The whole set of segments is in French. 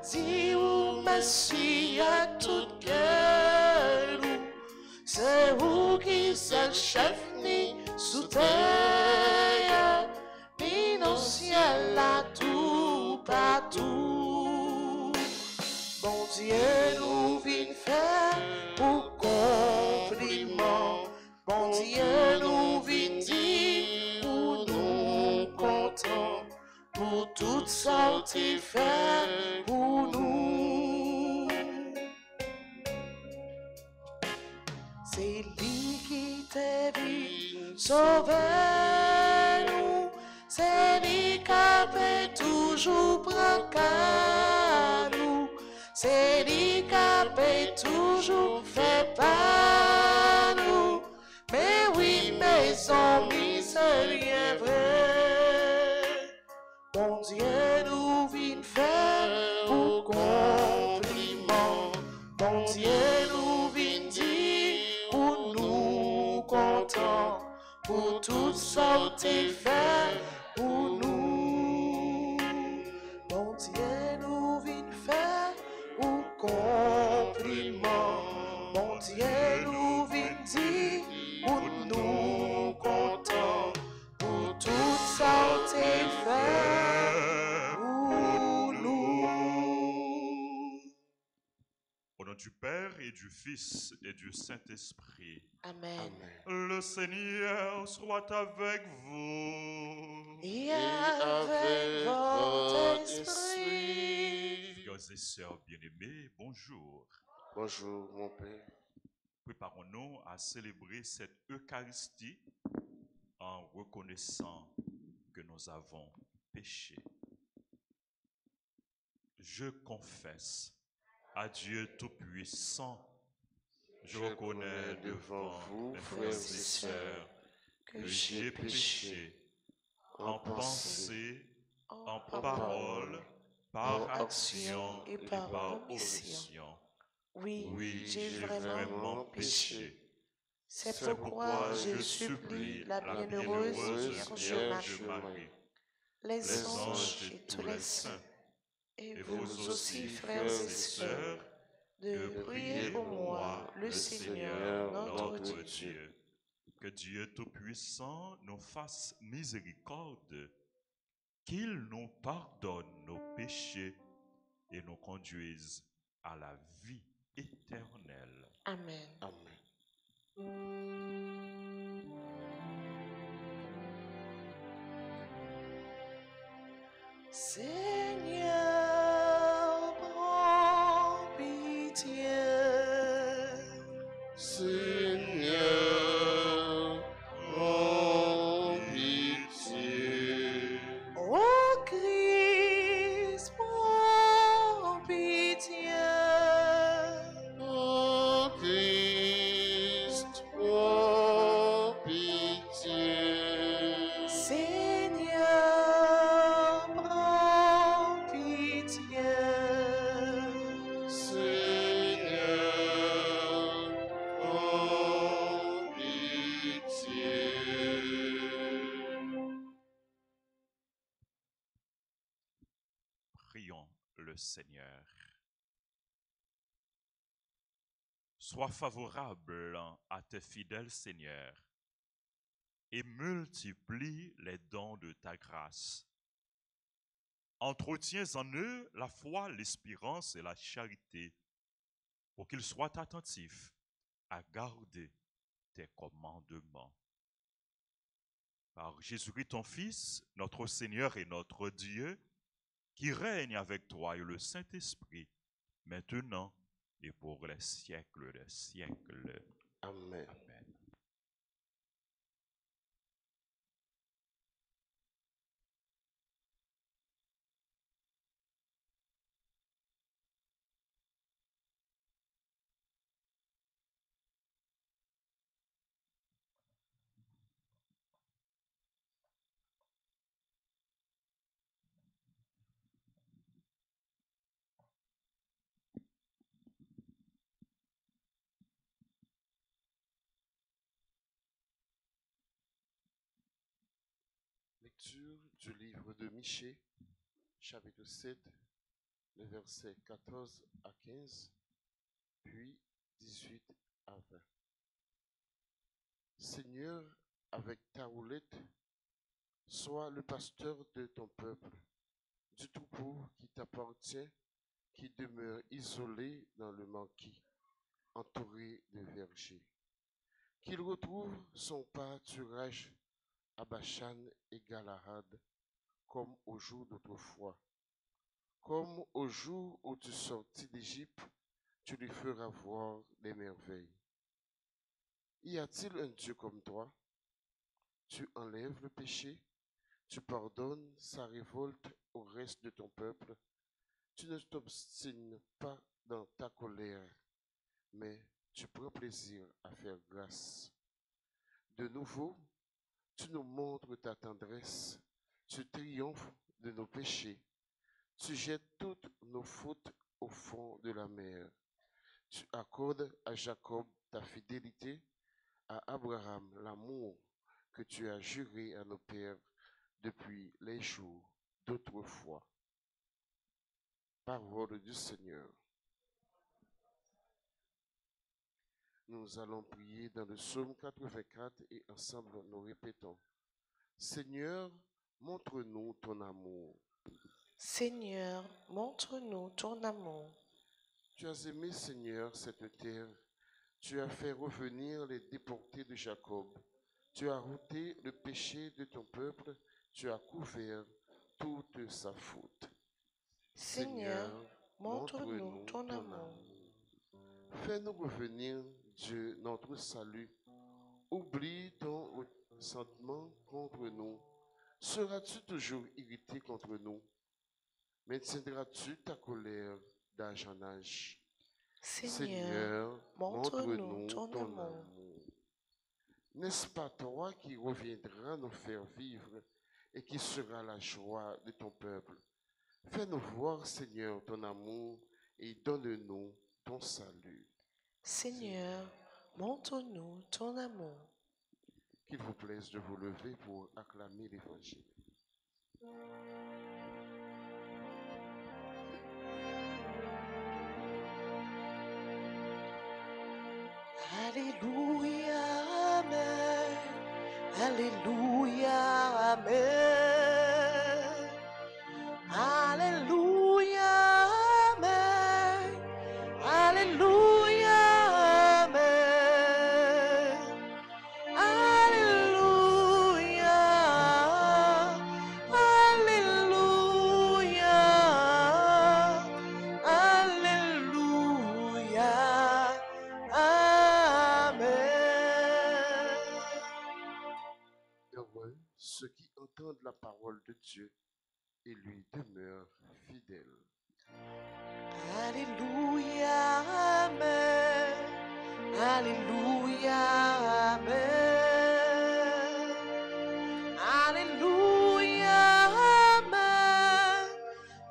Si ou merci à tout cœur, c'est vous qui seul chef ni sous terre, ni dans ciel là tout partout. Bon Dieu nous vient faire pour compliment, bon Dieu nous vient dire pour nous content, pour tout ça tu fais pour nous. C'est lui qui t'a vu sauver nous, c'est lui qui a toujours prendre qu'à nous, c'est lui qui a toujours fait par nous. Mais oui, mes amis, c'est rien vrai. Bon Dieu nous vient faire pour compliment, bon Dieu nous vient dire pour nous content, pour tout ça tu fais pour nous. Bon Dieu nous vient faire pour compliment, bon Dieu nous vient dire pour nous content, pour tout ça tu fais pour nous. Au nom du Père et du Fils et du Saint-Esprit. Amen. Le Seigneur soit avec vous. Et avec votre esprit. Frères et sœurs bien-aimés, bonjour. Bonjour, mon Père. Préparons-nous à célébrer cette Eucharistie en reconnaissant que nous avons péché. Je confesse à Dieu Tout-Puissant, je reconnais devant vous, frères et sœurs, que j'ai péché en pensée, en parole, par action et par omission. Oui, j'ai j'ai vraiment péché. péché. C'est pourquoi je supplie la bienheureuse Vierge Marie, les anges et tous les saints, et vous aussi, frères et sœurs, de prier pour moi, le Seigneur, notre Dieu. Que Dieu Tout-Puissant nous fasse miséricorde, qu'il nous pardonne nos péchés et nous conduise à la vie éternelle. Amen. Amen. Seigneur, prends pitié. Seigneur, prends pitié. Ô Christ, prends pitié. Ô Christ, prends pitié. Seigneur, prends pitié. Seigneur, prends pitié. Prions le Seigneur. Sois favorable à tes fidèles, Seigneur, et multiplie les dons de ta grâce. Entretiens en eux la foi, l'espérance et la charité, pour qu'ils soient attentifs à garder tes commandements. Par Jésus-Christ, ton Fils, notre Seigneur et notre Dieu, qui règne avec toi et le Saint-Esprit, maintenant et pour les siècles des siècles. Amen. Amen. Lecture du livre de Michée, chapitre 7, les versets 14 à 15, puis 18 à 20. Seigneur, avec ta houlette, sois le pasteur de ton peuple, du troupeau qui t'appartient, qui demeure isolé dans le maquis, entouré de vergers. Qu'il retrouve son pâturage à Bashan et Galahad, comme au jour d'autrefois. Comme au jour où tu sortis d'Égypte, tu lui feras voir des merveilles. Y a-t-il un Dieu comme toi? Tu enlèves le péché, tu pardonnes sa révolte au reste de ton peuple. Tu ne t'obstines pas dans ta colère, mais tu prends plaisir à faire grâce. De nouveau, tu nous montres ta tendresse, tu triomphes de nos péchés, tu jettes toutes nos fautes au fond de la mer. Tu accordes à Jacob ta fidélité, à Abraham l'amour que tu as juré à nos pères depuis les jours d'autrefois. Parole du Seigneur. Nous allons prier dans le psaume 84 et ensemble nous répétons. Seigneur, montre-nous ton amour. Seigneur, montre-nous ton amour. Tu as aimé, Seigneur, cette terre. Tu as fait revenir les déportés de Jacob. Tu as ôté le péché de ton peuple. Tu as couvert toute sa faute. Seigneur, montre-nous ton amour. Fais-nous revenir, Dieu, notre salut. Oublie ton ressentiment contre nous. Seras-tu toujours irrité contre nous? Maintiendras-tu ta colère d'âge en âge? Seigneur, montre-nous ton amour. N'est-ce pas toi qui reviendras nous faire vivre et qui sera la joie de ton peuple? Fais-nous voir, Seigneur, ton amour et donne-nous ton salut. Seigneur, montre-nous ton amour. Qu'il vous plaise de vous lever pour acclamer l'Évangile. Alléluia, Amen. Alléluia, Amen. Alléluia, Amen. Alléluia, Amen. Alléluia, Alléluia, Alléluia, Amen. Heureux ceux qui entendent la parole de Dieu et lui demeurent fidèles. Alléluia, Amen. Alléluia, Amen. Alléluia, Amen.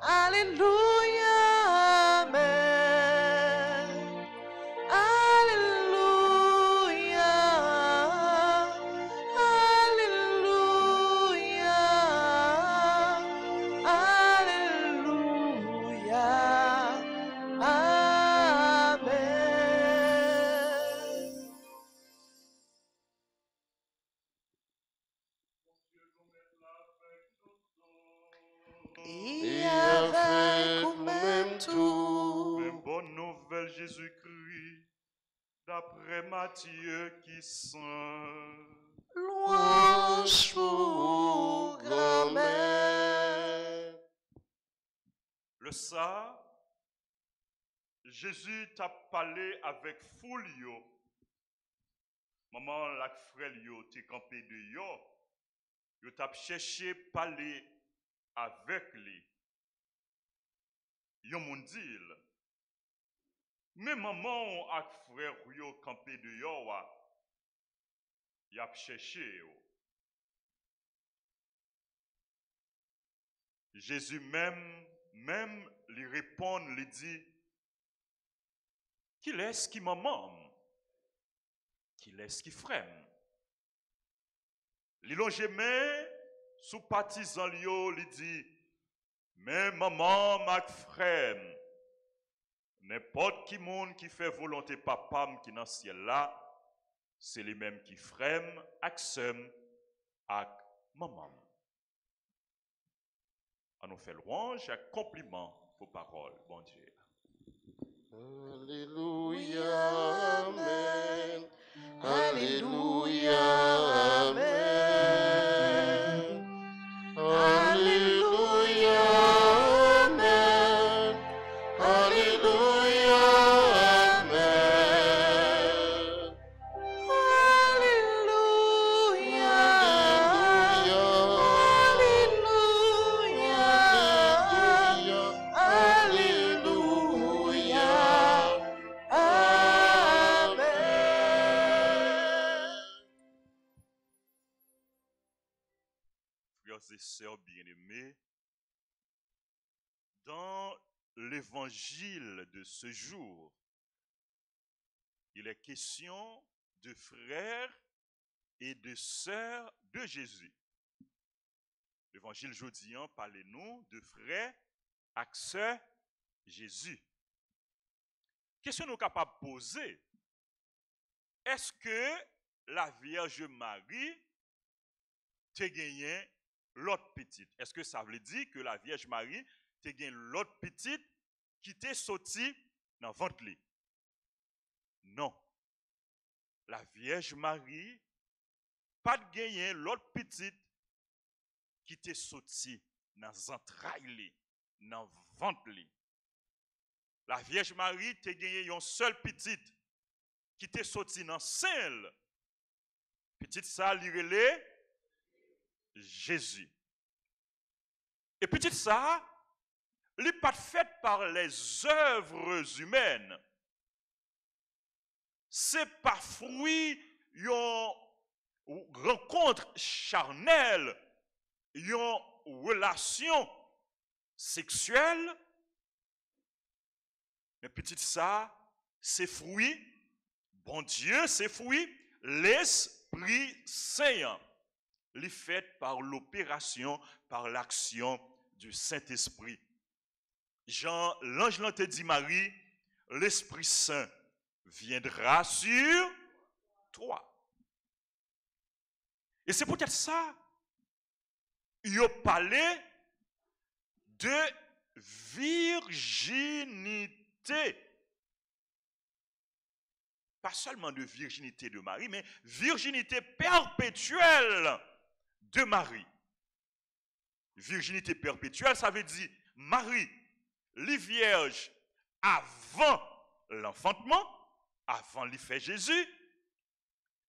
Alléluia, Amen. Alléluia, Alléluia, Alléluia, Amen. Et avec ou même tout, Mais bonne nouvelle Jésus-Christ, d'après Matthieu qui saint. louange pour grand-mère. Le ça, Jésus t'a parlé avec foule yo. Maman la frère yo t'es campé de yo t'a cherché parler avec lui. Yo mon dit, mais maman ak frère yo campé de yo wa, y a cherché yo. Jésus même lui répond, lui dit, qui est-ce qui maman? Qui est-ce qui frère? Li longe main sous partisan yo, lui dit, Mais maman, ma frère, n'importe qui monde qui fait volonté papa qui dans le ciel là, c'est les mêmes qui frère, accem, ak maman. On nous fait louange et compliment pour paroles, bon Dieu. Alléluia, Amen. Alléluia, Amen. Alléluia, Amen. Alléluia, Amen. Alléluia, Alléluia, Amen. Frères et sœurs bien-aimés, dans l'évangile de ce jour, il est question de frères et de sœurs de Jésus. L'évangile jodian parle-nous de frères et sœurs Jésus. Question nous capable de poser, est-ce que la Vierge Marie te gagné l'autre petite? Est-ce que ça veut dire que la Vierge Marie te gagné l'autre petite qui t'est sorti dans le ventre? Non. La Vierge Marie pas de gagner l'autre petite qui t'est sorti dans les entrailles, dans le ventre. La Vierge Marie te gagné une seule petite qui t'est sorti dans le sein. Petite ça, l'irélé Jésus. Et petite ça, il n'est pas fait par les œuvres humaines. C'est pas fruit d'une rencontre charnelle, une relation sexuelle. Mais petite ça, c'est fruit, bon Dieu, c'est fruit, l'Esprit Saint. Les fait par l'opération, par l'action du Saint-Esprit. Jean, l'ange te dit Marie, l'Esprit Saint viendra sur toi. Et c'est peut-être ça, il a parlé de virginité. Pas seulement de virginité de Marie, mais virginité perpétuelle de Marie. Virginité perpétuelle, ça veut dire Marie, les vierges avant l'enfantement, avant l'y fait Jésus,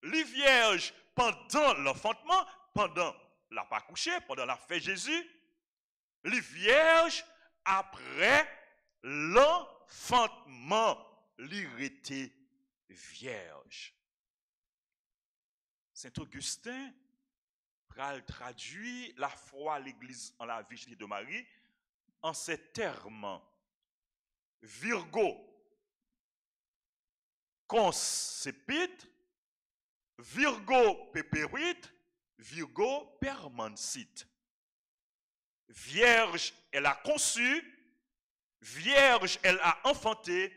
les vierges pendant l'enfantement, pendant la pas couché, pendant la fait Jésus, les vierges après l'enfantement, l'irrité vierge. Saint Augustin traduit la foi à l'Église en la virginité de Marie en ces termes. Virgo concepit, Virgo peperuit, Virgo permansit. Vierge, elle a conçu, vierge, elle a enfanté,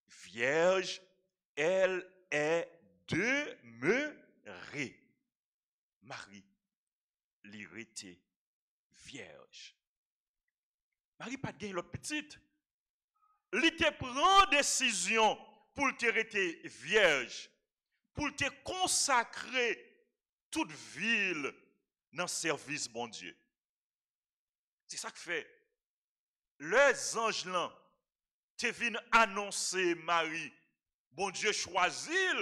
vierge, elle est demeurée. Marie, l'irrité vierge. Marie pas gagné l'autre petite. Elle te prend décision pour te rester vierge, pour te consacrer toute ville dans le service bon Dieu. C'est ça que fait. Les anges là te viennent annoncer Marie, bon Dieu choisit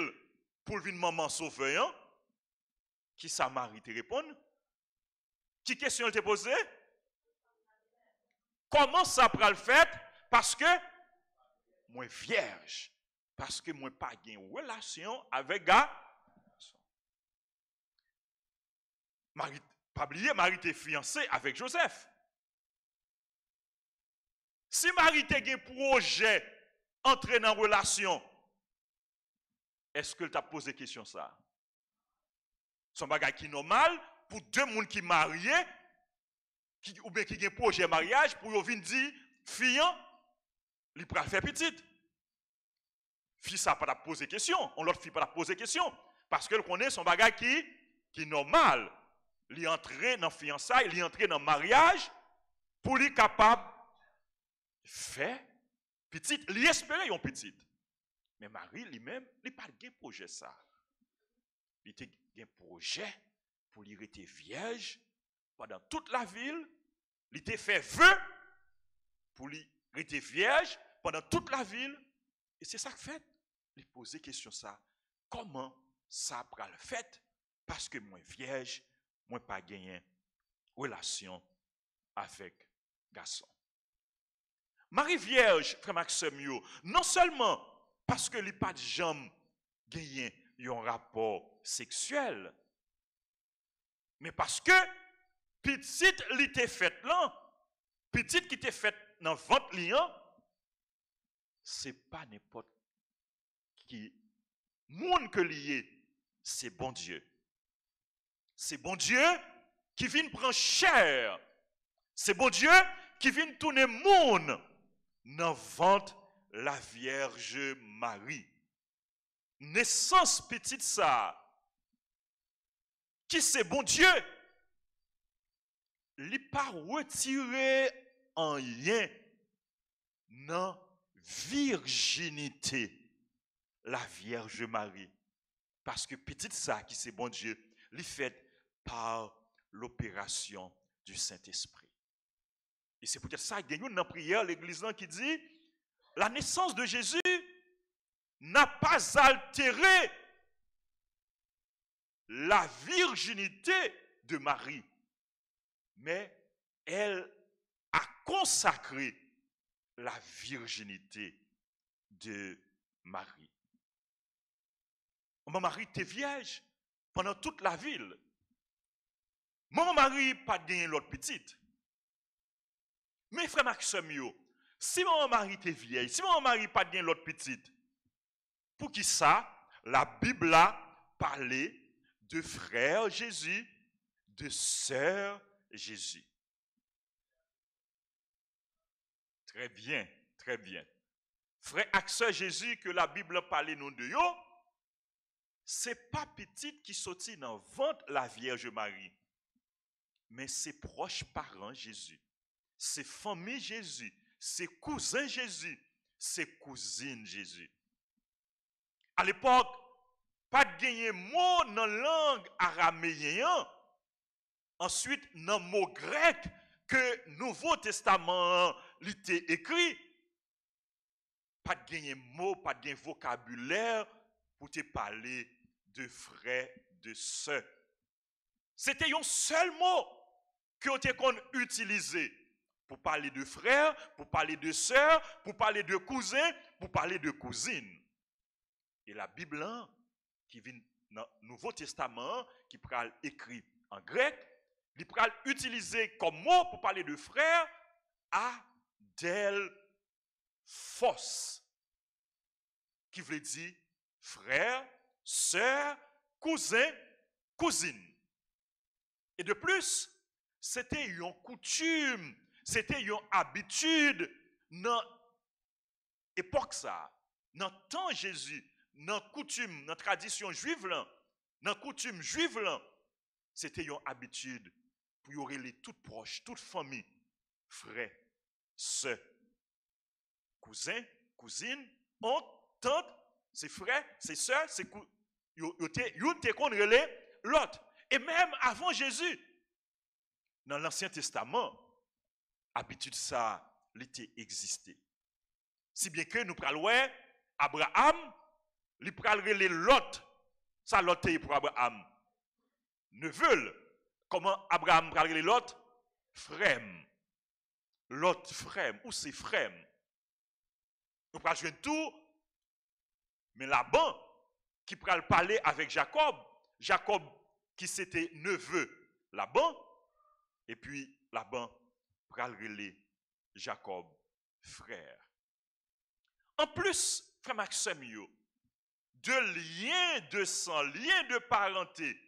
pour venir maman sauver. Hein? Qui ça Marie te répond? Qui question elle te posée? Comment ça prend le fait? Parce que moi vierge, parce que moi pas gain relation avec gars. Marie, pas oublier, Marie était fiancée avec Joseph. Si Marie te gain projet entrer dans relation, est-ce que tu as posé question ça? Son bagage qui est normal pour deux personnes qui sont mariées, ou bien qui a un projet mariage pour venir dire, fille, il peut faire petite. Fille, ça pas poser question. On l'autre fille pas poser question. Parce qu'elle connaît son bagage qui est normal. Il entrer dans fiançailles, il entrer dans mariage pour lui capable de faire petite. Il espérait une petite. Mais Marie lui-même, il n'a pas de projet ça. Il a un projet pour lui rester vierge pendant toute la ville. Il a fait vœu pour lui rester vierge pendant toute la ville. Et c'est ça que fait. Il pose question ça. Comment ça va le fait? Parce que moi vierge, moi pas gagné relation avec garçon. Marie vierge, frère Maxime, non seulement parce que les pas de jambes gagné un rapport sexuel, mais parce que petite li était faite là, petite qui était faite dans ventre liant, c'est pas n'importe qui monde que lié, c'est bon Dieu. C'est bon Dieu qui vient prendre chair. C'est bon Dieu qui vient tourner monde dans ventre la Vierge Marie. Naissance petite ça. Qui c'est bon Dieu? Il n'est pas retiré en rien dans virginité la Vierge Marie. Parce que petite ça qui c'est bon Dieu, il est fait par l'opération du Saint-Esprit. Et c'est peut-être ça qu'il y a une prière l'église qui dit la naissance de Jésus n'a pas altéré la virginité de Marie, mais elle a consacré la virginité de Marie. Marie était vierge pendant toute la ville. Mon mari pas gagné l'autre petite. Mais frère Maxime, si mon mari était vieille, si mon mari pas gagné l'autre petite, pour qui ça, la Bible a parlé de frère Jésus, de sœur Jésus. Très bien, très bien. Frère et sœur Jésus que la Bible a parlé nous de yo, c'est pas petite qui sortit dans le ventre la Vierge Marie, mais ses proches parents Jésus, ses familles Jésus, ses cousins Jésus, ses cousines Jésus. À l'époque, pas de gagner mot dans la langue araméenne. Ensuite, dans le mot grec que Nouveau Testament était écrit, pas de gagner mot, pas de gagner vocabulaire pour te parler de frères, de sœurs. C'était un seul mot qu'on utilisait pour parler de frères, pour parler de sœurs, pour parler de cousins, pour parler de cousines. Et la Bible, qui vient dans le Nouveau Testament, qui pral écrit en grec, il pral utiliser comme mot pour parler de frères, adelphos, qui veut dire frère, sœur, cousin, cousine. Et de plus, c'était une coutume, c'était une habitude dans l'époque ça, dans le temps Jésus, dans la coutume, dans la tradition juive, dans la coutume juive, c'était une habitude pour y aurait les toutes proches, toutes familles, frères, sœurs, cousins, cousines, oncles, tantes, ses frères, ses sœurs, ses cousins, ils te connaissent l'autre. Et même avant Jésus, dans l'Ancien Testament, habitude ça, l'était existé. Si bien que nous prenons Abraham, il pral relé Lot. Ça Lot est pour Abraham. Neveu. Comment Abraham pral relé Lot? Frème. Lot frème. Ou c'est frème. Nous pral jouer tout. Mais Laban, qui pral parler avec Jacob. Jacob qui c'était neveu Laban. Et puis Laban pral relé Jacob frère. En plus, frère Maxime, de lien de sang, lien de parenté,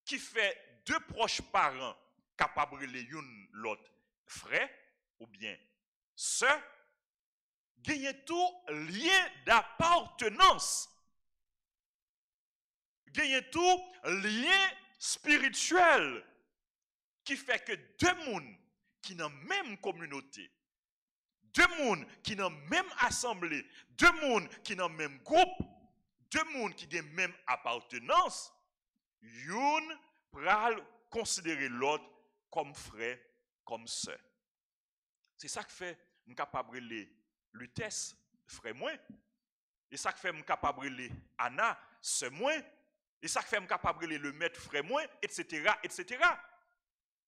qui fait deux proches parents, capable de l'une l'autre frère ou bien sœur, gagne tout lien d'appartenance. Gagne tout lien spirituel qui fait que deux mondes qui dans la même communauté, deux mondes qui dans la même assemblée, deux mondes qui dans le même groupe, deux mondes qui ont la même appartenance, une pral considérer l'autre comme frère, comme sœur. C'est ça qui fait que capable de Lutès, frère moi. Et ça qui fait que capable de Anna, sœur moi. Et ça qui fait que capable de le maître, frère moi, etc., etc.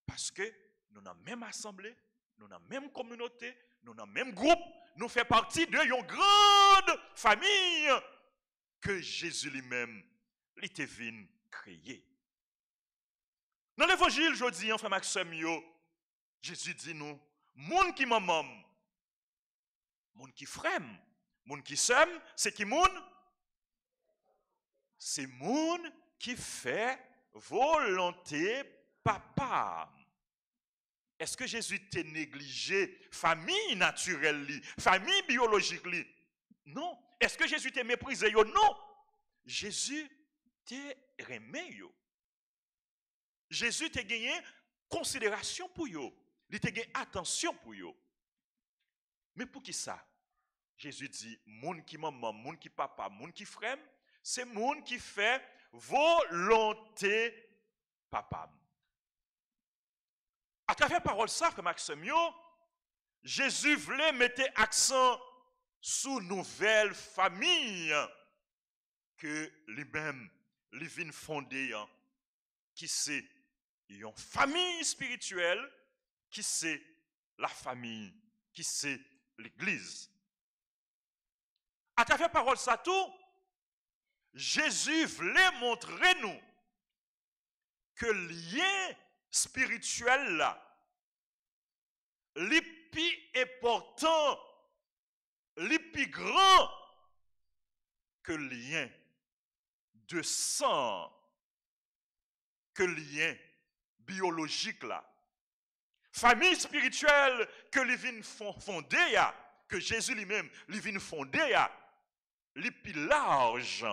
Parce que nous dans la même assemblée, nous dans la même communauté, nous dans le même groupe, nous faisons partie de une grande famille que Jésus lui-même était venu créer. Dans l'évangile, je dis, frère Maxime, Jésus dit nous, moun qui m'aime, moun qui frème, moun qui s'aime, c'est qui moun? C'est moun qui fait volonté papa. Est-ce que Jésus t'a négligé famille naturelle, famille biologique? Non. Est-ce que Jésus t'a méprisé? Non. Jésus t'a aimé. Jésus t'a gagné considération pour vous. Il t'a gagné attention pour vous. Mais pour qui ça? Jésus dit, moun qui maman, moun qui papa, moun qui frère, c'est moun qui fait volonté papa. À travers parole ça, frère Maxime, Jésus voulait mettre accent sur nouvelle famille que lui-même, lui vient fonder, qui c'est une famille spirituelle, qui c'est la famille, qui c'est l'église. À travers parole ça tout, Jésus voulait montrer nous que lien spirituel là, le plus important, le plus grand que le lien de sang, que le lien biologique là. Famille spirituelle que les vient fonder, que Jésus lui-même les vient fonder, les plus large,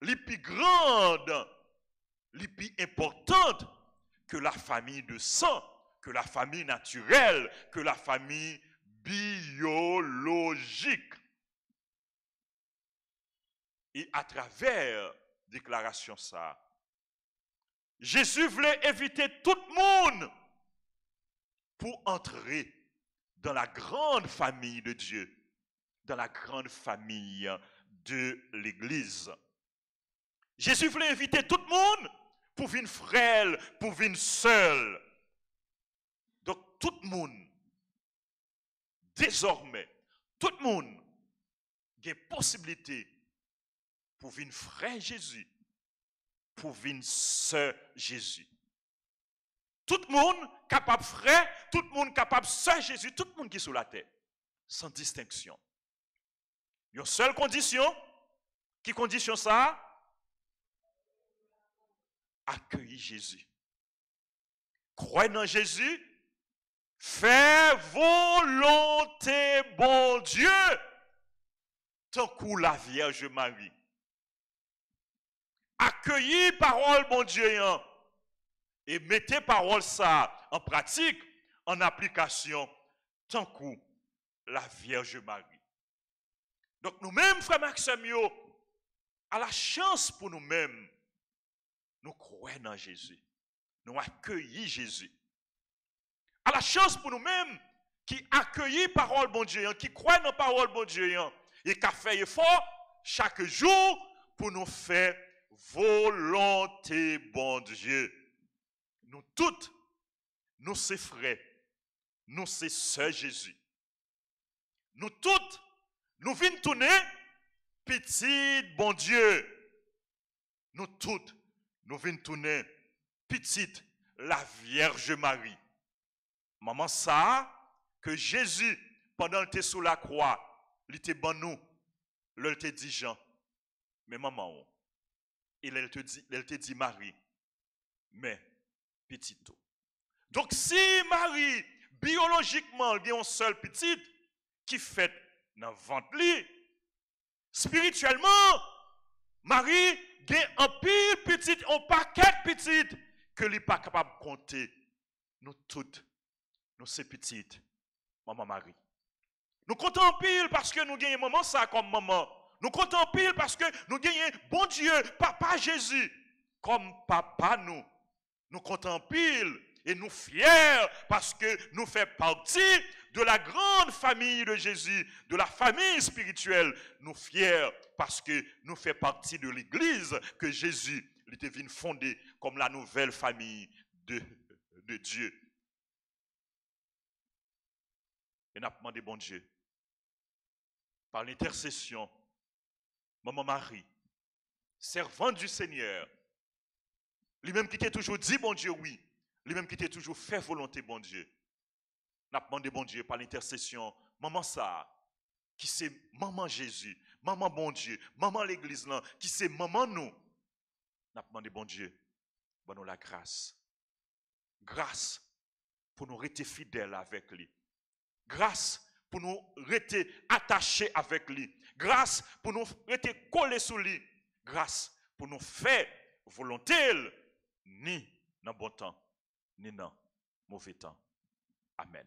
les plus grande, les plus importante que la famille de sang, que la famille naturelle, que la famille biologique. Et à travers déclaration ça, Jésus voulait inviter tout le monde pour entrer dans la grande famille de Dieu, dans la grande famille de l'Église. Jésus voulait inviter tout le monde pour venir frère, pour venir seul. Donc tout le monde, désormais, tout le monde a une possibilité pour venir frère Jésus, pour venir sœur Jésus. Tout le monde capable frère, tout le monde capable sœur Jésus, tout le monde qui est sur la terre, sans distinction. Il y a une seule condition, qui condition ça? Accueillir Jésus. Croyez dans Jésus, fais volonté, bon Dieu, tant que la Vierge Marie. Accueillir parole, bon Dieu, et mettez parole ça en pratique, en application, tant que la Vierge Marie. Donc nous-mêmes, frère Maxime, à la chance pour nous-mêmes, nous croyons dans Jésus. Nous accueillons Jésus. À la chance pour nous-mêmes qui accueillons parole bon Dieu, qui croient dans parole bon Dieu, et qui fait effort chaque jour pour nous faire volonté bon Dieu. Nous toutes, nous c'est frères, nous c'est sœurs Jésus. Nous toutes, nous venons tourner petit bon Dieu. Nous toutes, nous venons tourner petite la Vierge Marie. Maman ça, que Jésus, pendant qu'il était sous la croix, il était bon nous, il te dit Jean, mais maman, elle te dit Marie, mais petite. Donc si Marie, biologiquement, il y a un seul petit qui fait dans le ventre, spirituellement, Marie a un pile petit, un paquet petit que n'est pas capable de compter. Nous toutes, nous ces petites, maman Marie. Nous comptons en pile parce que nous gagnons maman ça comme maman. Nous comptons en pile parce que nous gagnons bon Dieu, papa Jésus, comme papa nous. Nous comptons en pile et nous fiers parce que nous faisons partie de la grande famille de Jésus, de la famille spirituelle. Nous fiers parce que nous faisons partie de l'église que Jésus était venu fonder comme la nouvelle famille de Dieu. Et nous avons demandé bon Dieu, par l'intercession, maman Marie, servante du Seigneur, lui-même qui t'a toujours dit bon Dieu oui, lui-même qui t'a toujours fait volonté bon Dieu. Nous avons demandé bon Dieu par l'intercession, maman ça, qui c'est maman Jésus, maman bon Dieu, maman l'église là, qui c'est maman nous. Nous avons demandé bon Dieu, bon nous la grâce. Grâce pour nous rester fidèles avec lui. Grâce pour nous rester attachés avec lui. Grâce pour nous rester collés sous lui. Grâce pour nous faire volonté, ni dans bon temps, ni dans mauvais temps. Amen.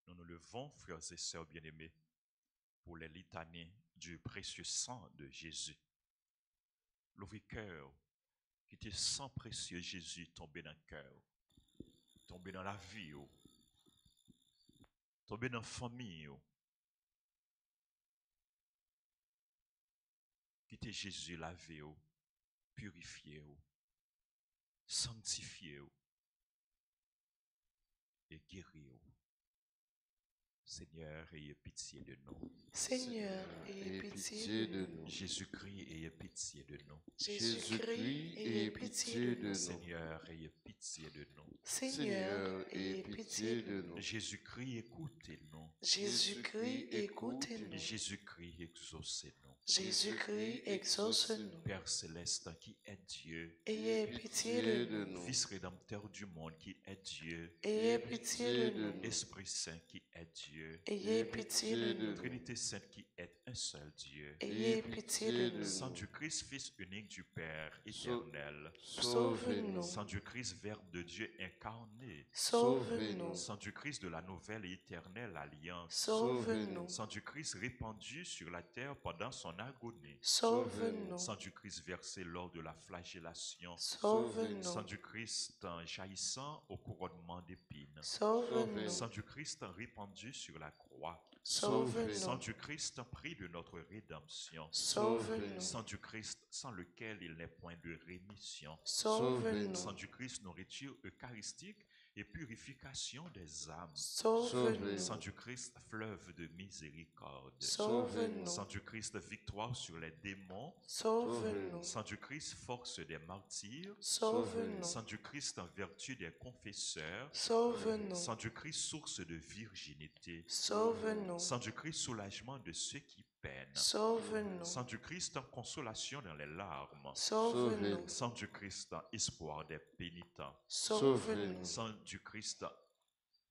Nous nous levons, frères et sœurs bien-aimés, pour les litanies du précieux sang de Jésus. L'ouvrir cœur, qui était sang précieux Jésus tombé dans le cœur, tombé dans la vie, tombé dans la famille, qui était Jésus lavé, purifié, sanctifié et guéri. Seigneur, ayez pitié de nous. Seigneur, ayez pitié de nous. Jésus-Christ, ayez pitié de nous. Jésus-Christ, ayez pitié de nous. Seigneur, ayez pitié de nous. Seigneur, ayez pitié de nous. Jésus-Christ, écoutez-nous. Jésus-Christ, écoutez-nous. Jésus-Christ, exaucez-nous. Jésus-Christ, exauce-nous. Père céleste qui est Dieu, Ayez pitié de nous. Fils rédempteur du monde qui est Dieu, Ayez pitié de nous. Esprit Saint qui est Dieu, Ayez pitié de nous. Trinité Sainte qui est un seul Dieu, Ayez pitié de nous. Sang du Christ, Fils unique du Père éternel, Sauve-nous. Sang du Christ, Verbe de Dieu incarné, Sauve-nous. Sang du Christ de la nouvelle et éternelle alliance, Sauve-nous. Sang du Christ répandu sur la terre pendant son agonie, Sauve-nous. Sang du Christ versé lors de la flagellation, Sauve-nous. Sang du Christ jaillissant au couronnement d'épines, Sauve-nous. Sang du Christ répandu sur la croix, Sauve-nous. Sang du Christ prix de notre rédemption, Sauve-nous. Sang du Christ sans lequel il n'est point de rémission, Sauve-nous. Sang du Christ nourriture eucharistique et purification des âmes, Sauve-nous. Sang du Christ fleuve de miséricorde, Sauve-nous. Sang du Christ victoire sur les démons, Sauve-nous. Sang du Christ force des martyrs, Sauve-nous. Sang du Christ vertu des confesseurs, Sauve-nous. Sang du Christ source de virginité, Sauve-nous. Sang du Christ soulagement de ceux qui peinent, Sauve-nous. Sang du Christ consolation dans les larmes, Sauve-nous. Sang du Christ espoir des pénitents, Sauve-nous. Sang du Christ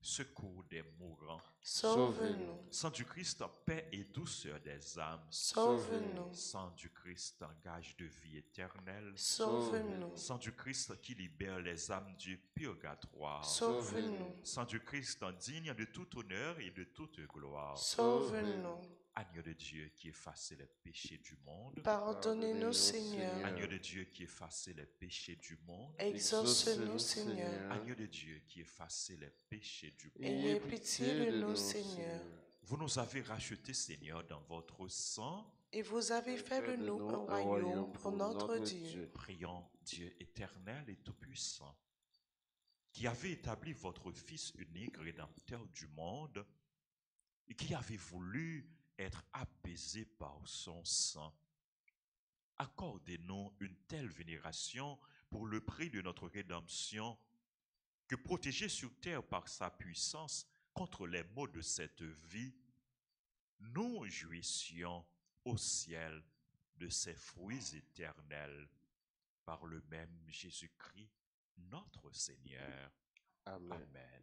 secours des mourants, Sauve-nous. Sang du Christ paix et douceur des âmes, Sauve-nous. Sang du Christ gage de vie éternelle, Sauve-nous. Sang du Christ qui libère les âmes du purgatoire, Sauve-nous. Sang du Christ digne de tout honneur et de toute gloire, Sauve-nous. Agneau de Dieu qui efface les péchés du monde, Pardonnez-nous, Seigneur. Agneau de Dieu qui efface les péchés du monde, Exauce-nous, Seigneur. Agneau de Dieu qui efface les péchés du monde. Ayez pitié de nous, Seigneur. Vous nous avez rachetés, Seigneur, dans votre sang. Et vous avez fait de nous un royaume pour notre Dieu. Prions Dieu éternel et tout-puissant, qui avait établi votre Fils unique, rédempteur du monde, et qui avait voulu être apaisé par son sang. Accordez-nous une telle vénération pour le prix de notre rédemption, que protégé sur terre par sa puissance contre les maux de cette vie, nous jouissions au ciel de ses fruits éternels par le même Jésus-Christ, notre Seigneur. Amen. Amen.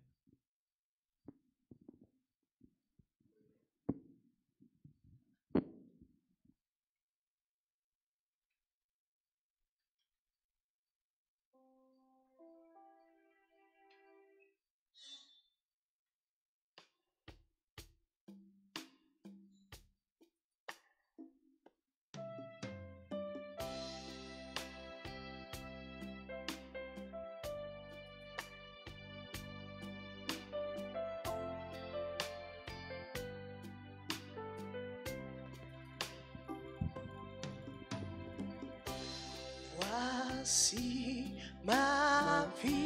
Voici ma vie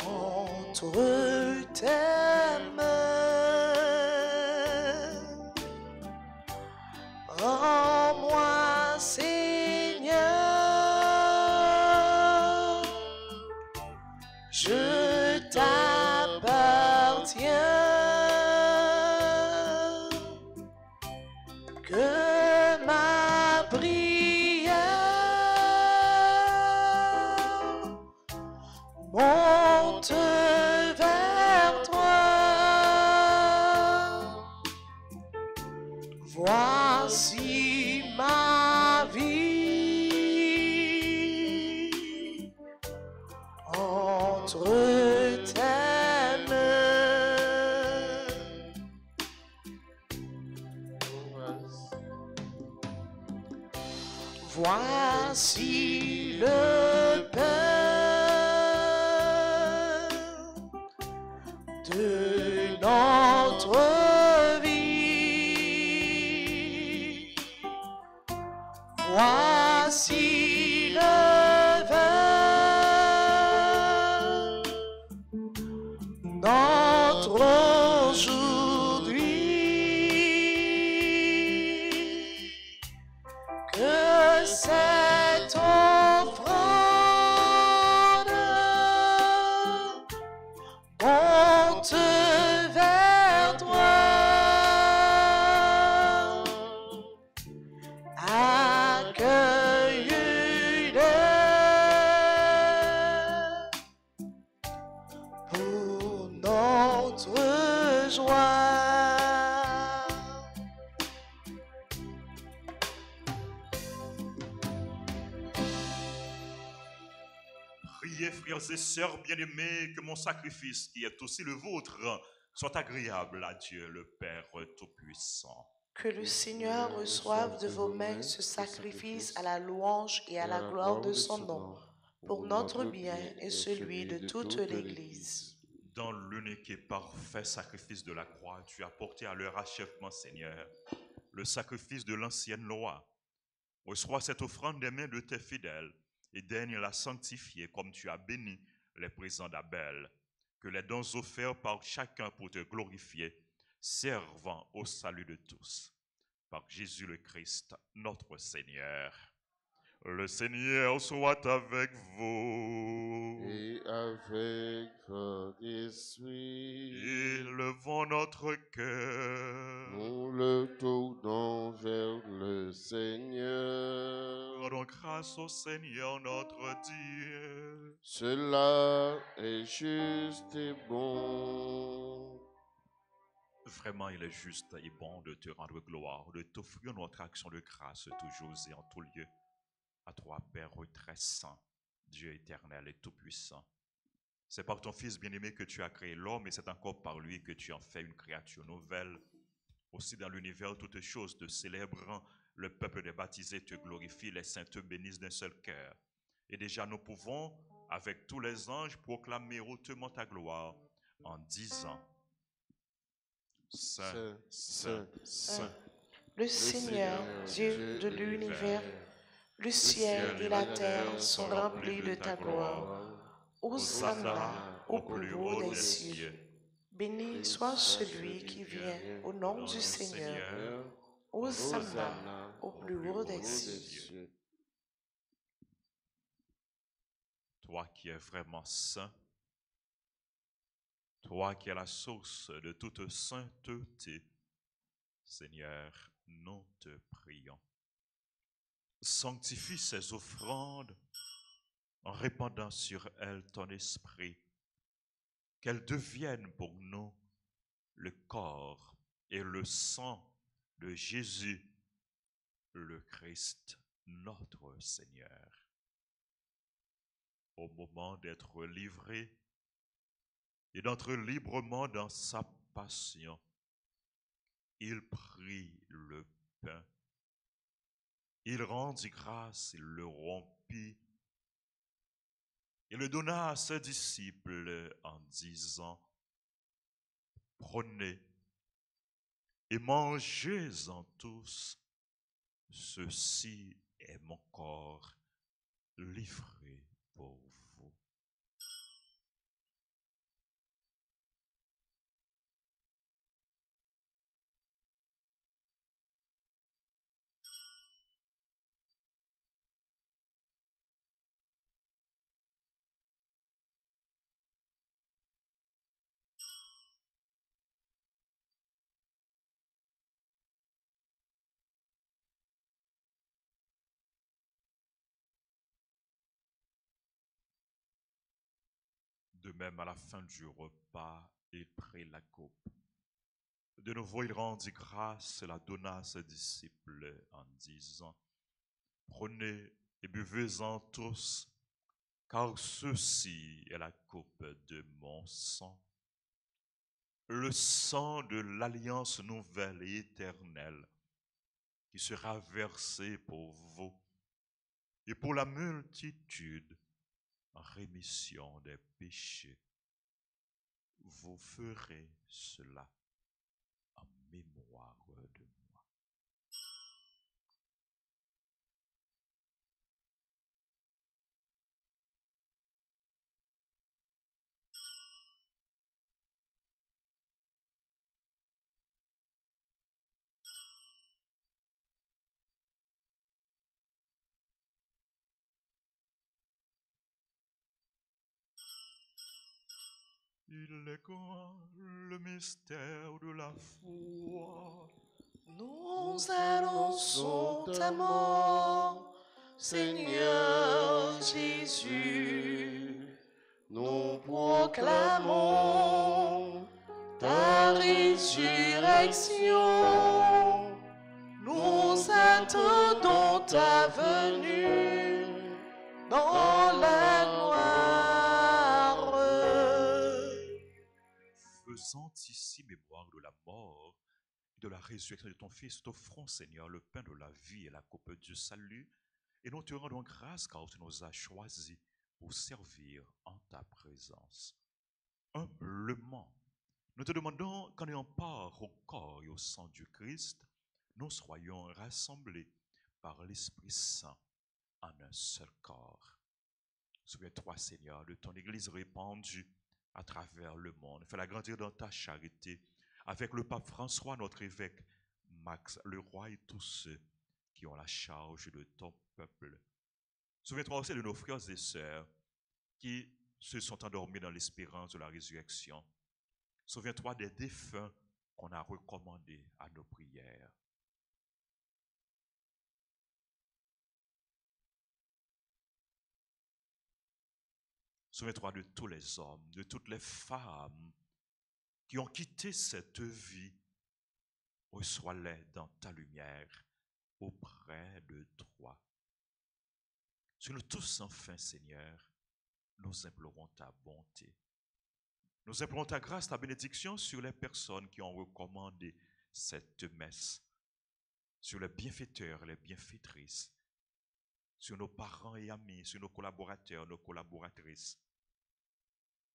entre tes mains. Rends-moi, Seigneur, je t'appartiens. Que ma prière monte vers toi. Voici ma vie entre tes mains. Voici le pain de notre vie. Voici le vin, notre aujourd'hui. Que cette offrande monte vers toi. Accueille-le pour notre joie. Priez, frères et sœurs bien-aimés, que mon sacrifice, qui est aussi le vôtre, soit agréable à Dieu le Père Tout-Puissant. Que le Seigneur reçoive de vos mains ce sacrifice à la louange et à la gloire de son nom, pour notre bien et celui de toute l'Église. Dans l'unique et parfait sacrifice de la croix, tu as porté à leur achèvement, Seigneur, le sacrifice de l'ancienne loi. Reçois cette offrande des mains de tes fidèles et daigne la sanctifier comme tu as béni les présents d'Abel. Que les dons offerts par chacun pour te glorifier, servant au salut de tous. Par Jésus le Christ, notre Seigneur. Le Seigneur soit avec vous. Et avec votre esprit, Élevons notre cœur. nous le tournons vers le Seigneur. Rendons grâce au Seigneur notre Dieu. Cela est juste et bon. Vraiment, il est juste et bon de te rendre gloire, de t'offrir notre action de grâce toujours et en tout lieu. À toi, Père très saint, Dieu éternel et tout-puissant. C'est par ton Fils bien-aimé que tu as créé l'homme et c'est encore par lui que tu en fais une créature nouvelle. Aussi dans l'univers, toutes choses te célébrant, le peuple des baptisés te glorifie, les saints te bénissent d'un seul cœur. Et déjà nous pouvons, avec tous les anges, proclamer hautement ta gloire en disant: Saint, Saint, Saint, le Seigneur, Dieu de l'univers, le ciel et la terre sont remplis de ta gloire. Hosanna au plus haut des cieux. Béni soit celui qui vient au nom du Seigneur. Hosanna au plus haut des cieux. toi qui es vraiment saint, toi qui es la source de toute sainteté, Seigneur, nous te prions. Sanctifie ces offrandes en répandant sur elles ton esprit, qu'elles deviennent pour nous le corps et le sang de Jésus, le Christ, notre Seigneur. Au moment d'être livré et d'entrer librement dans sa passion, il prit le pain, il rendit grâce, il le rompit, et le donna à ses disciples en disant, prenez et mangez-en tous, ceci est mon corps livré pour vous. De même, à la fin du repas, il prit la coupe. De nouveau, il rendit grâce et la donna à ses disciples en disant, prenez et buvez-en tous, car ceci est la coupe de mon sang, le sang de l'alliance nouvelle et éternelle, qui sera versé pour vous et pour la multitude en rémission des péchés. Vous ferez cela en mémoire de moi. Il est grand le mystère de la foi. Nous annonçons ta mort, Seigneur Jésus. Nous proclamons ta résurrection. Nous attendons ta venue dans la gloire. Faisant ici mémoire de la mort et de la résurrection de ton Fils, t'offrons, Seigneur, le pain de la vie et la coupe du salut, et nous te rendons grâce car tu nous as choisis pour servir en ta présence. Humblement, nous te demandons qu'en ayant part au corps et au sang du Christ, nous soyons rassemblés par l'Esprit Saint en un seul corps. Souviens-toi, Seigneur, de ton Église répandue à travers le monde. Fais-la grandir dans ta charité avec le pape François, notre évêque, Max, le roi et tous ceux qui ont la charge de ton peuple. Souviens-toi aussi de nos frères et sœurs qui se sont endormis dans l'espérance de la résurrection. Souviens-toi des défunts qu'on a recommandés à nos prières. Souviens-toi de tous les hommes, de toutes les femmes qui ont quitté cette vie. Reçois-les dans ta lumière auprès de toi. Sur nous tous, enfin, Seigneur, nous implorons ta bonté. Nous implorons ta grâce, ta bénédiction sur les personnes qui ont recommandé cette messe, sur les bienfaiteurs, les bienfaitrices, sur nos parents et amis, sur nos collaborateurs, nos collaboratrices.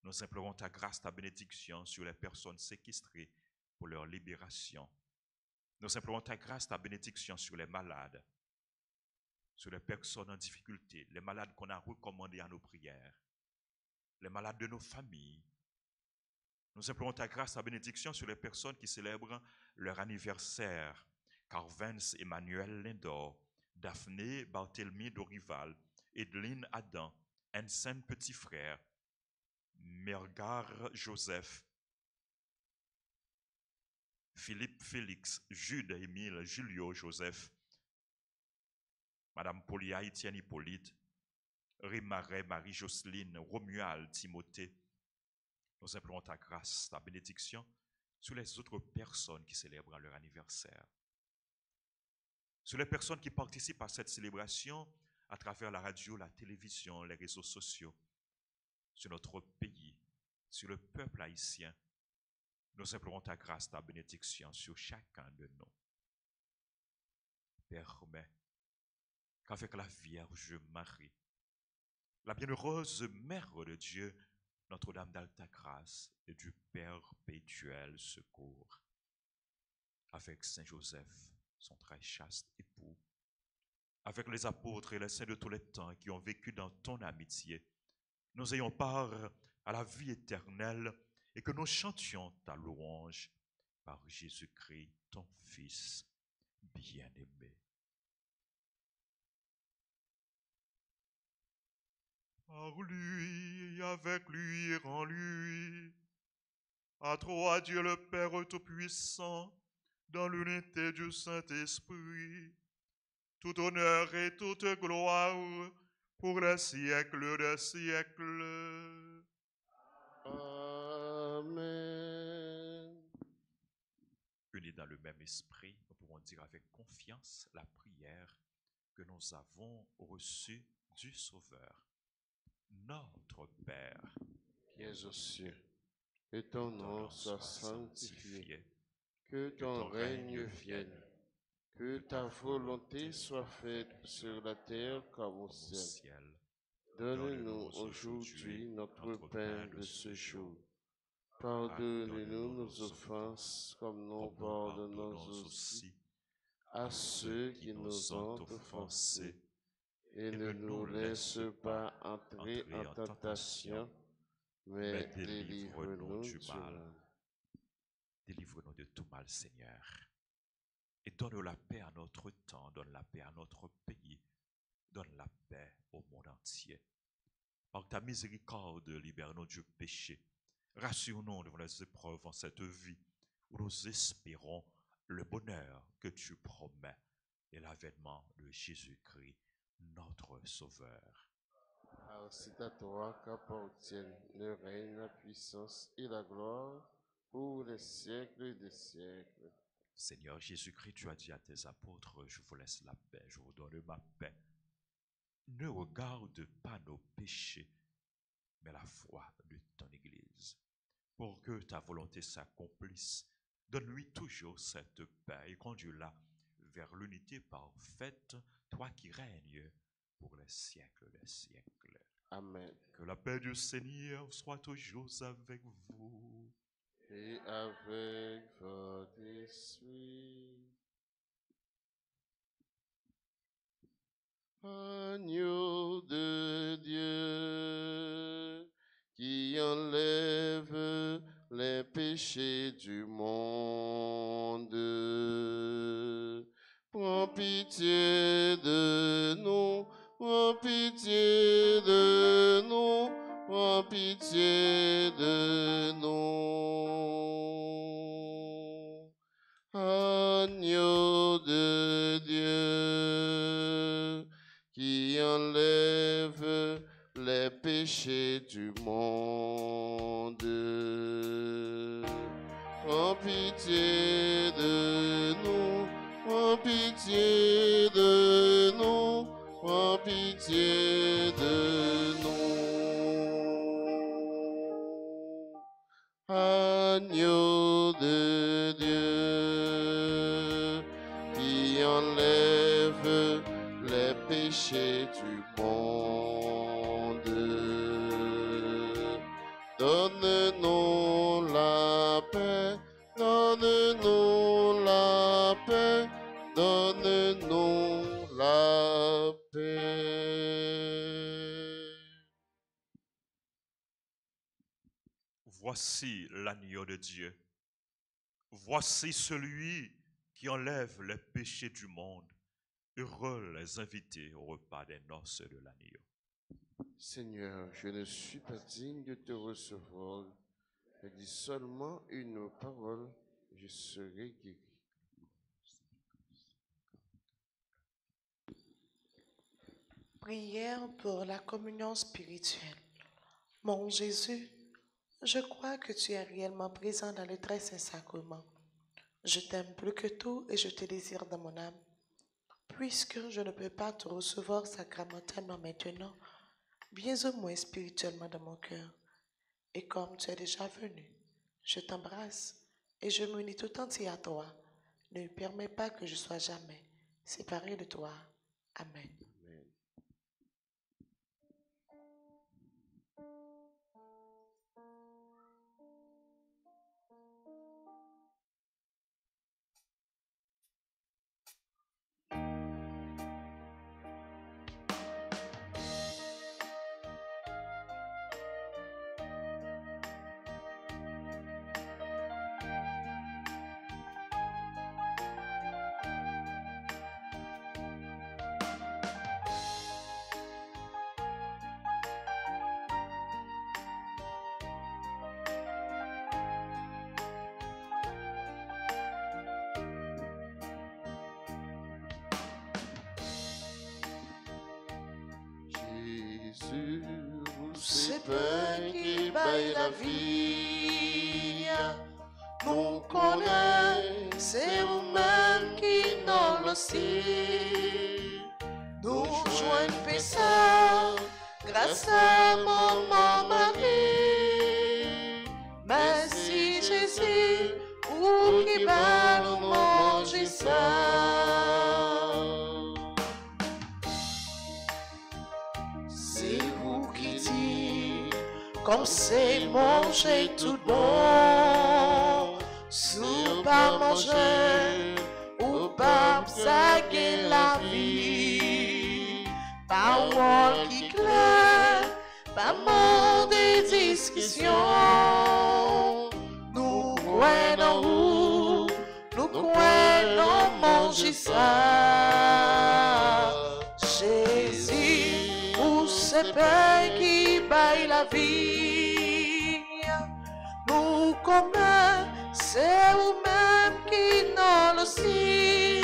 Nous implorons ta grâce, ta bénédiction sur les personnes séquestrées pour leur libération. Nous implorons ta grâce, ta bénédiction sur les malades, sur les personnes en difficulté, les malades qu'on a recommandés à nos prières, les malades de nos familles. Nous implorons ta grâce, ta bénédiction sur les personnes qui célèbrent leur anniversaire. Carvens Emmanuel Lindor, Daphné Barthélemy Dorival, Edeline Adam, Hansen petit frère, Mergar Joseph, Philippe Félix, Jude Émile, Julio Joseph, Madame Polia Étienne Hippolyte, Rémaret Marie-Jocelyne, Romuald Timothée. Nous implorons ta grâce, ta bénédiction sur les autres personnes qui célèbrent leur anniversaire. Sur les personnes qui participent à cette célébration à travers la radio, la télévision, les réseaux sociaux. Sur notre pays, sur le peuple haïtien. Nous implorons ta grâce, ta bénédiction sur chacun de nous. Permets qu'avec la Vierge Marie, la bienheureuse Mère de Dieu, Notre-Dame d'Alta Grâce et du perpétuel secours, avec Saint Joseph, son très chaste époux, avec les apôtres et les saints de tous les temps qui ont vécu dans ton amitié, nous ayons part à la vie éternelle et que nous chantions ta louange par Jésus-Christ, ton Fils bien-aimé. Par lui, avec lui et en lui, à toi Dieu le Père Tout-Puissant, dans l'unité du Saint-Esprit, tout honneur et toute gloire pour les siècles des siècles. Amen. Unis dans le même esprit, nous pouvons dire avec confiance la prière que nous avons reçue du Sauveur. Notre Père, Qui es aux cieux, que ton nom soit sanctifié, que ton règne vienne, que ta volonté soit faite sur la terre comme au ciel. Donne-nous aujourd'hui notre pain de ce jour. Pardonne-nous nos offenses comme nous pardonnons aussi à ceux qui nous ont offensés. Et ne nous laisse pas entrer en tentation, mais délivre-nous du mal. Délivre-nous de tout mal, Seigneur. Et donne la paix à notre temps, donne la paix à notre pays, donne la paix au monde entier. Par ta miséricorde, libère-nous du péché. Rassure-nous devant les épreuves en cette vie où nous espérons le bonheur que tu promets et l'avènement de Jésus-Christ, notre Sauveur. Alors c'est à toi qu'appartiennent le règne, la puissance et la gloire pour les siècles des siècles. Seigneur Jésus-Christ, tu as dit à tes apôtres, je vous laisse la paix, je vous donne ma paix. Ne regarde pas nos péchés, mais la foi de ton Église. Pour que ta volonté s'accomplisse, donne-lui toujours cette paix et conduis-la vers l'unité parfaite, toi qui règnes pour les siècles des siècles. Amen. Que la paix du Seigneur soit toujours avec vous. Et avec votre esprit. Agneau de Dieu, qui enlève les péchés du monde, prends pitié de nous, prends pitié de nous, prends pitié de nous. Agneau de Dieu, qui enlève les péchés du monde. Prends pitié de nous, prends pitié de nous, prends pitié de nous. Agneau de Dieu, qui enlève les péchés du monde. Donne-nous la paix, donne-nous la paix, donne-nous la paix. Voici l'agneau de Dieu. Voici celui qui enlève les péchés du monde. Heureux les invités au repas des noces de l'agneau. Seigneur, je ne suis pas digne de te recevoir, mais dis seulement une parole, je serai guéri. Prière pour la communion spirituelle. Mon Jésus, je crois que tu es réellement présent dans le très saint sacrement. Je t'aime plus que tout et je te désire dans mon âme. Puisque je ne peux pas te recevoir sacramentellement maintenant, viens au moins spirituellement dans mon cœur. Et comme tu es déjà venu, je t'embrasse et je m'unis tout entier à toi. Ne permets pas que je sois jamais séparé de toi. Amen. Amen. Jésus, C'est pain qui baille la vie. Nous connaissons, c'est vous-même qui nous aussi. Nous joignons pécheur grâce à mon Marie. Merci Jésus, pour qui va nous manger ça. C'est vous qui dites, comme c'est manger tout bon, sous pas manger, ou pas saguer la vie. Parole qui claire, pas mot de discussion. Nous croyons où, nous croyons manger ça. Jésus, où c'est pain qui baille la vie. Nous commun, c'est vous-même qui nous aussi.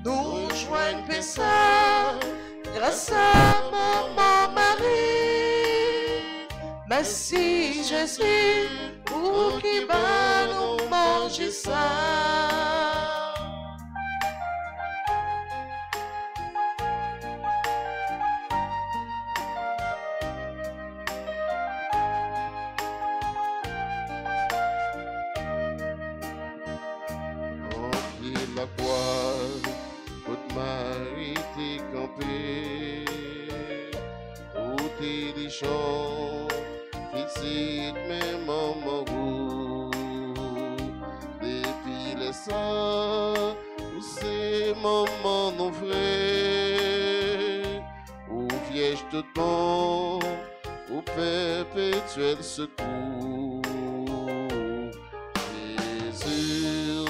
Nous joignons pécheur grâce à mon Marie. Merci Jésus, pour qui va nous manger ça. remplis la croix, toute Marie t'est campée, où t'es des champs, fixés même en morou, depuis les saints, où c'est maman nos frères, où vierge tout bon, où perpétuel secours. Jésus,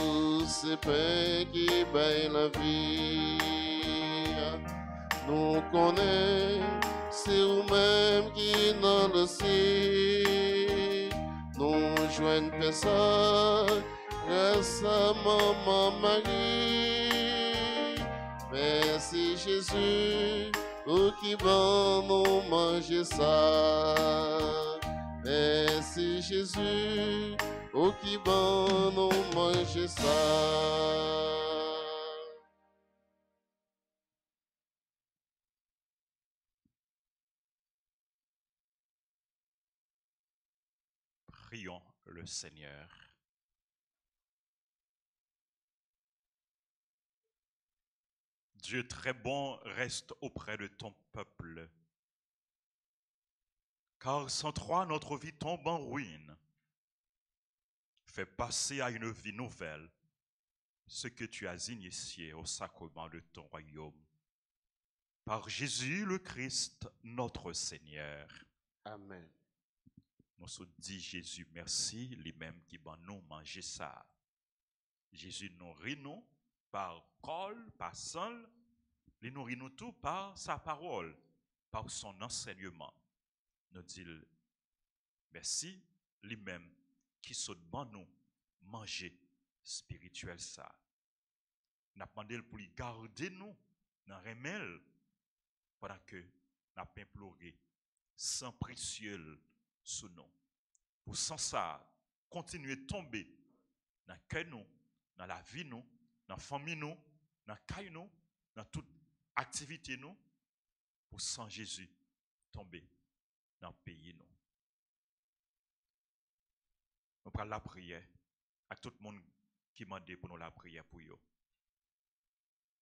c'est pain qui baille la vie. Nous connaissons, c'est vous-même qui nous le sait. Nous joignons personne grâce à maman Marie. Merci Jésus, pour qui va nous manger ça. Merci Jésus, pour qui va nous manger ça. Prions le Seigneur. Dieu très bon, reste auprès de ton peuple. Car sans toi, notre vie tombe en ruine. Fais passer à une vie nouvelle ce que tu as initié au sacrement de ton royaume. Par Jésus le Christ, notre Seigneur. Amen. Nous se dit Jésus merci, lui-même qui va nous manger ça. Jésus nourrit nous par parole, par sang, il nourrit nous tout par sa parole, par son enseignement, nous dit merci lui-même qui saute ban nous manger spirituel ça. N'a demandé pour lui garder nous dans remel pendant que n'a pas imploré sans précieux sous nous. Pour sans ça continuer de tomber dans cœur nous, dans la vie nous, dans la famille nous, dans caille nous, dans toute activité nous, pour sans Jésus tomber dans le pays nous. Nous prenons la prière à tout le monde qui m'a demandé pour nous la prière pour eux.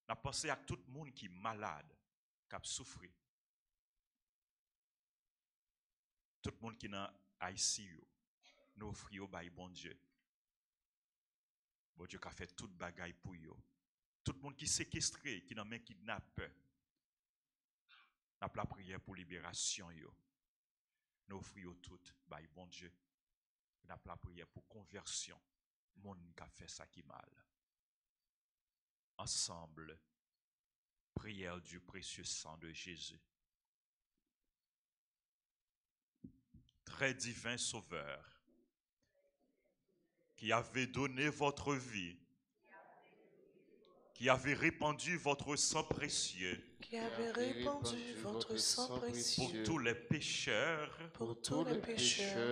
Nous pensé à tout le monde qui est malade, qui a souffert. Tout le monde qui est dans ICU, nous offrons au bon Dieu. Bon Dieu qui a fait toute bagaille pour eux. Tout le monde qui est séquestré, qui n'a même kidnappé. Nous avons la prière pour libération. Nous offrons tout, bon Dieu. Nous avons la prière pour conversion. Monde qui a fait ça qui mal. Ensemble, prière du précieux sang de Jésus. Très divin Sauveur, qui avez donné votre vie, qui avez répandu votre sang précieux, qui avez répandu votre sang précieux pour tous les pécheurs,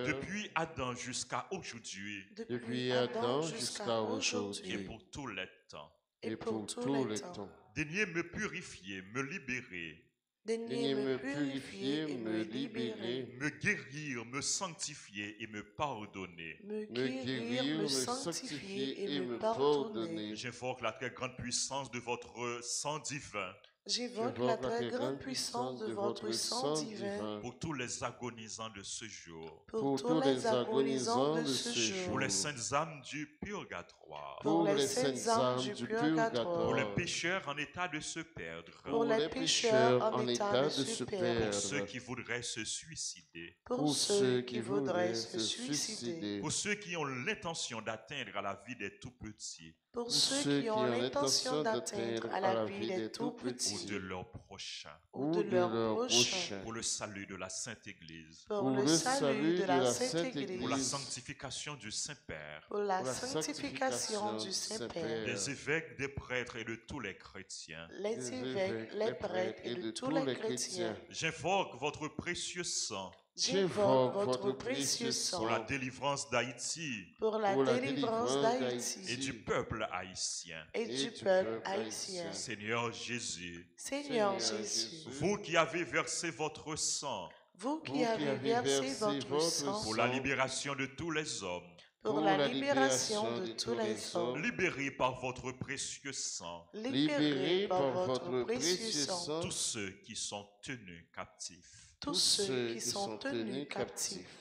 depuis Adam jusqu'à aujourd'hui, depuis Adam jusqu'à aujourd'hui, et pour tous les temps. et pour tous les temps. Daignez me purifier, me libérer, Daignez me purifier et me libérer, me guérir, me sanctifier et me pardonner. me guérir, me sanctifier et me pardonner. J'invoque la très grande puissance de votre sang divin J'évoque la très grande puissance de votre sang divin pour tous les agonisants de ce jour, pour tous les agonisants de ce jour, pour les saintes âmes du purgatoire, pour les saintes âmes du pour purgatoire, les pécheurs en état de se perdre, pour les pécheurs en état de se perdre, pour ceux qui voudraient se suicider, pour ceux qui voudraient se suicider, pour ceux qui ont l'intention d'atteindre à la vie des tout-petits pour ceux qui ont l'intention d'atteindre à la vie des ou tout-petits de leurs prochains, ou de leurs prochains, pour le salut de la Sainte Église, pour le salut de la Sainte pour la Église, sanctification du Saint-Père, pour la sanctification du Saint-Père, des évêques, des prêtres et de tous les chrétiens. les évêques, les prêtres et de tous les chrétiens. J'invoque votre précieux sang J'invoque votre précieux sang pour la délivrance d'Haïti pour la délivrance et d'Haïti du peuple haïtien. et du peuple haïtien. Seigneur Jésus, Seigneur Jésus, vous qui avez versé votre sang vous qui avez versé votre sang pour la libération de tous les hommes, pour la libération de tous les hommes, libérés par votre précieux sang libérés par votre précieux sang, tous ceux qui sont tenus captifs. tous ceux qui sont tenus captifs.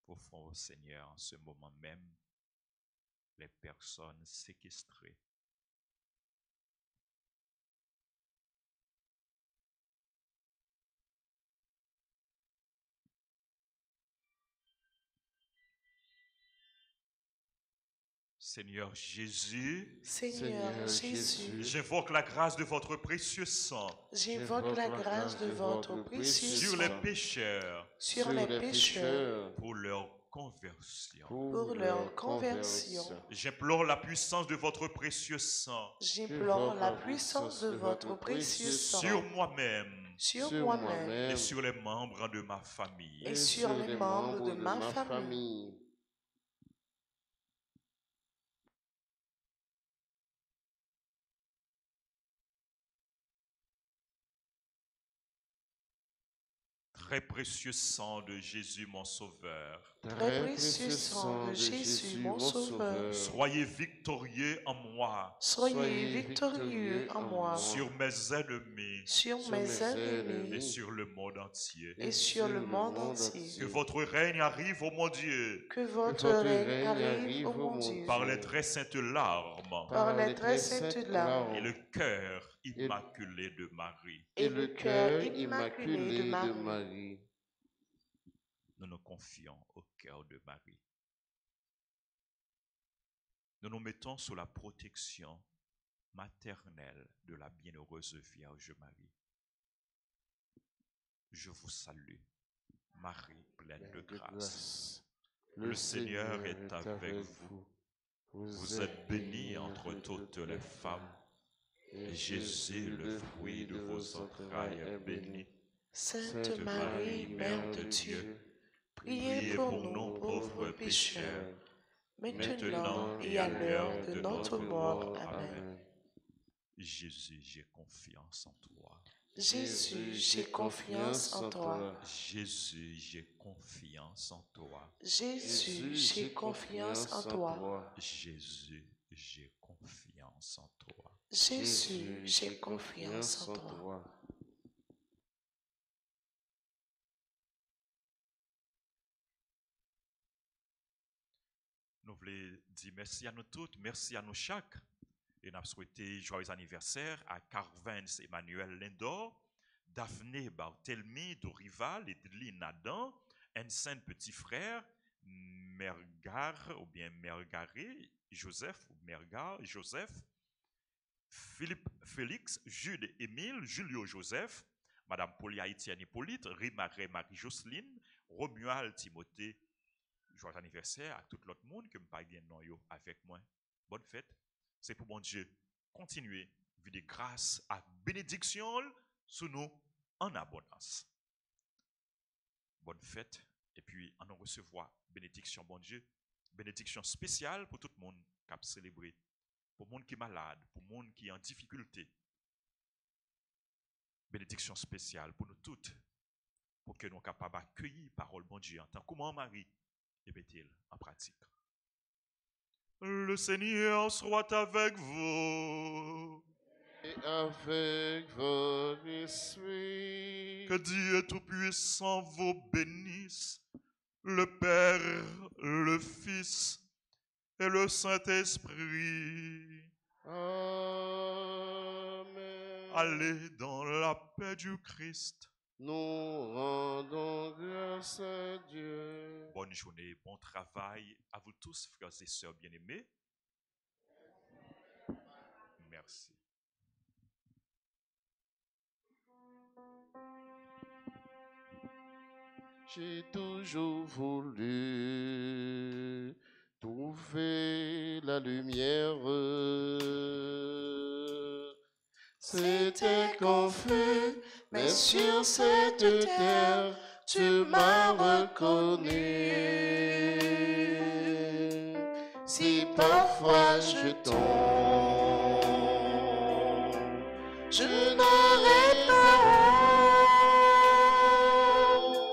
Offrons au Seigneur en ce moment même les personnes séquestrées. Seigneur Jésus, Seigneur Jésus, j'invoque la grâce de votre précieux sang j'invoque la grâce de votre précieux sur les sang pécheurs sur les pécheurs pour leur conversion. pour leur conversion. J'implore la puissance de votre précieux sang J'implore la puissance de votre précieux sang sur moi-même sur moi-même et sur les membres de ma famille. et sur les membres de ma famille. Très précieux sang de Jésus mon Sauveur, Très précieux sang de Jésus, mon Sauveur, soyez victorieux en moi soyez victorieux en moi sur mes ennemis sur mes ennemis et sur le monde entier. et sur le monde entier. Que votre règne arrive, ô mon Dieu, Que votre règne arrive, ô mon Dieu, par les très saintes larmes par les très saintes larmes et le cœur immaculé de Marie. et le cœur immaculé de Marie. Nous nous confions au cœur de Marie. Nous nous mettons sous la protection maternelle de la bienheureuse Vierge Marie. Je vous salue, Marie pleine de grâce. Le Seigneur est avec vous. Vous êtes bénie entre toutes les femmes, et Jésus, le fruit de vos entrailles, est béni. Sainte Marie, Mère de Dieu, priez pour nous pauvres pécheurs, maintenant et à l'heure de notre mort. Amen. Jésus, j'ai confiance en toi. Jésus, j'ai confiance en toi. Jésus, j'ai confiance en toi. Jésus, j'ai confiance en toi. Jésus, j'ai confiance en toi. Jésus, j'ai confiance en toi. Nous voulons dire merci à nous toutes, merci à nous chaque. Et nous avons souhaité joyeux anniversaire à Carvens Emmanuel Lindor, Daphné Barthelmy Dorival et Lynn Adam, Ensign petit frère, Mergar ou bien Mergaré, Joseph ou Mergar, Joseph, Philippe Félix, Jude Émile, Julio Joseph, Madame Paulia Etienne Hippolyte, Rimaré Marie-Jocelyne, Romuald Timothée. Joyeux anniversaire à tout l'autre monde que je ne sais pas avec moi. Bonne fête. C'est pour mon Dieu. Continuez. Vivre de grâce à bénédiction sous nous en abondance. Bonne fête. Et puis, on recevoir bénédiction, bon Dieu. Bénédiction spéciale pour tout le monde qui a célébré. Pour le monde qui est malade, pour le monde qui est en difficulté. Bénédiction spéciale pour nous toutes. Pour que nous soyons capables d'accueillir la parole, bon Dieu, en tant que Marie. Et mettez-le en pratique. Le Seigneur soit avec vous. Et avec votre esprit. Que Dieu Tout-Puissant vous bénisse, le Père, le Fils et le Saint-Esprit. Amen. Allez dans la paix du Christ. Nous rendons grâce à Dieu. Bonne journée, bon travail à vous tous, frères et sœurs bien-aimés. Merci. J'ai toujours voulu trouver la lumière. C'était confus, mais sur cette terre, tu m'as reconnu. Si parfois je tombe, je n'aurai pas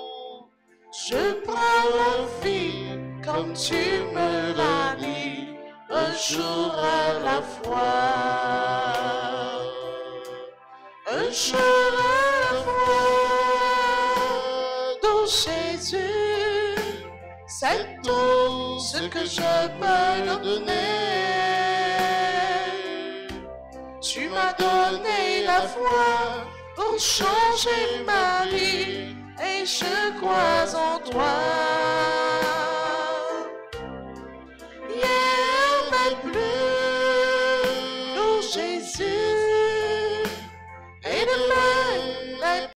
honte. Je prends la vie comme tu me l'as dit, un jour à la fois. Un jour à la fois, dans Jésus, c'est tout ce que je peux te donner. Tu m'as donné la foi pour changer ma vie, et je crois en toi.